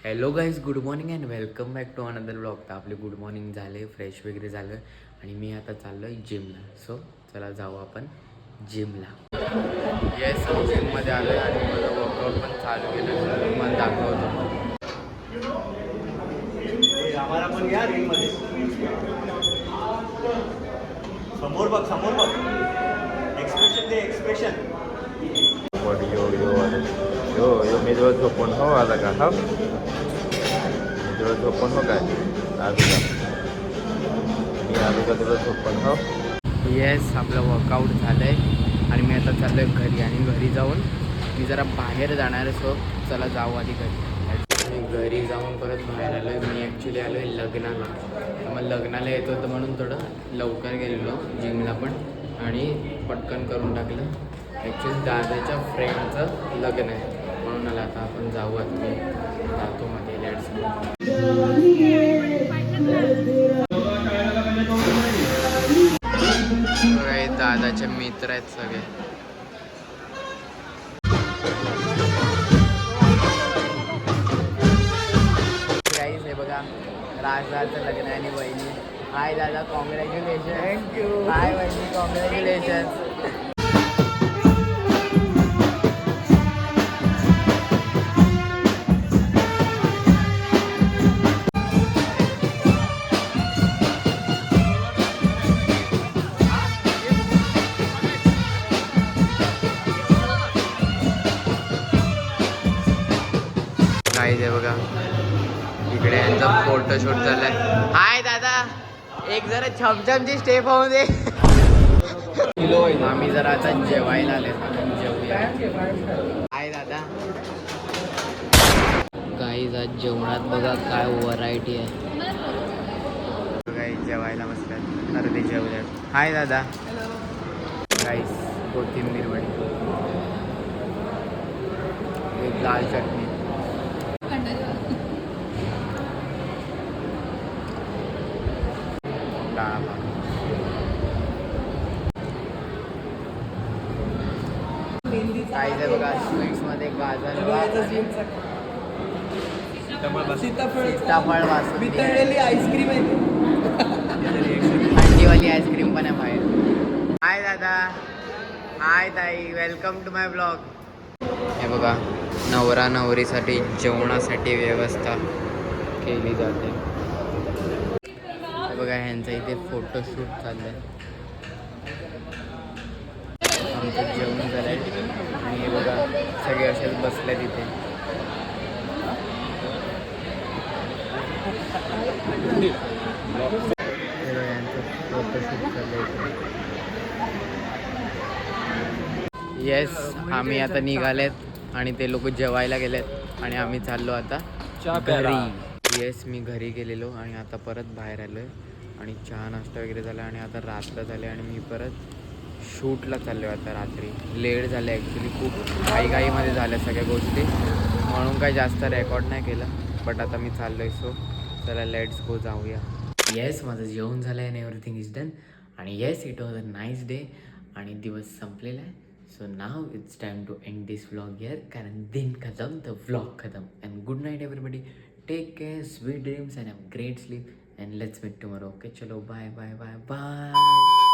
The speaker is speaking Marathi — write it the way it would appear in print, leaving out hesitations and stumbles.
Hello guys, good morning and welcome back to another blog. तर आपले गुड मॉर्निंग झाले, फ्रेश वगैरे झालं आणि मी आता चाललो आहे जिमला. सो चला जाऊ आपण जिमला. येस, जिममध्ये आलो आहे आणि माझं वर्कआउट पण चालू केलं. तुम्हाला दाखवतो. आम्हाला पण या रिंगमध्ये समोर बघ एक्सप्रेशन दे एक्सप्रेशन. यो मी जवळ झोपून हो आला का? हा मी जवळ झोपून हो काय आलो का? मी आलो का तुला झोपून हो? येस, आपलं वर्कआउट झालं आहे आणि मी आता चाललो आहे घरी. आणि घरी जाऊन मी जरा बाहेर जाणार. सो चला जाऊ आधी घरी. आणि घरी जाऊन परत बाहेर आलो आहे. मी ॲक्च्युली आलो आहे लग्नाला. तर मग लग्नाला येत होतं म्हणून थोडं लवकर गेलेलो जिमला पण आणि पटकन करून टाकलं. ॲक्च्युली दादाच्या फ्रेंडचं लग्न आहे म्हणून आला. आता आपण जाऊ. आता मी जातो मध्ये लेट्स दादाचे मित्र आहेत सगळे. गाईस हे बघा, राजदाचं लग्न आहे आणि वहिनी. हाय दादा, कॉंग्रॅच्युलेशन. थँक्यू. हाय वहिनी, कॉंग्रॅच्युलेशन. हे बघा, इकडे यांचा फोटोशूट चाललाय. हाय दादा, एक जरा छमछमची स्टेप होऊ दे. आम्ही जरा आता जेवायला आले. जेवूया. हाय दादा. गाईज आज जेवणात बघा काय व्हरायटी आहे. गाईज जेवायला बसल्यात. तर ते जेवल्यात. हाय दादा. गाईज कोथिंबीर वडी, एक लाल चटणी, काय आहे बघा. स्वीट्स मध्ये गाजर, सीताफळ बासुंदी, आईस्क्रीम आहे. थंडीवाली आईस्क्रीम पण आहे बाहेर. हाय दादा. हाय ताई, वेलकम टू माय ब्लॉग. हे बघा, नवरा नवरीसाठी जेवणासाठी व्यवस्था केली जाते. हे बघा, ह्यांचं इथे फोटोशूट चाललंय. आमचं जेवण झालंय आणि हे बघा सगळे असेच बसले तिथे. यांचं फोटोशूट चाललंय. येस, आम्ही आता निघालेत आणि ते लोक जेवायला गेलेत आणि आम्ही चाललो आता घरी. येस, मी घरी गेलेलो आणि आता परत बाहेर आलो आहे आणि चहा नाश्ता वगैरे झाला आणि आता रात्र झाले आणि मी परत शूटला चाललो आहे. आता रात्री लेट झालं ॲक्च्युली, खूप घाईमध्ये झाल्या सगळ्या गोष्टी म्हणून काही जास्त रेकॉर्ड नाही केलं. बट आता मी चाललो आहे. सो चला लेट्स गो, जाऊया. येस, माझं जेवण झालं आहे आणि एव्हरीथिंग इज डन. आणि yes, it was a nice day आणि दिवस संपलेला आहे. So now it's time to end this vlog here. कारण दिन खतम तर व्लॉग खतम. And good night everybody. Take care, sweet dreams and have great sleep and let's meet tomorrow. Okay, चलो बाय बाय बाय बाय.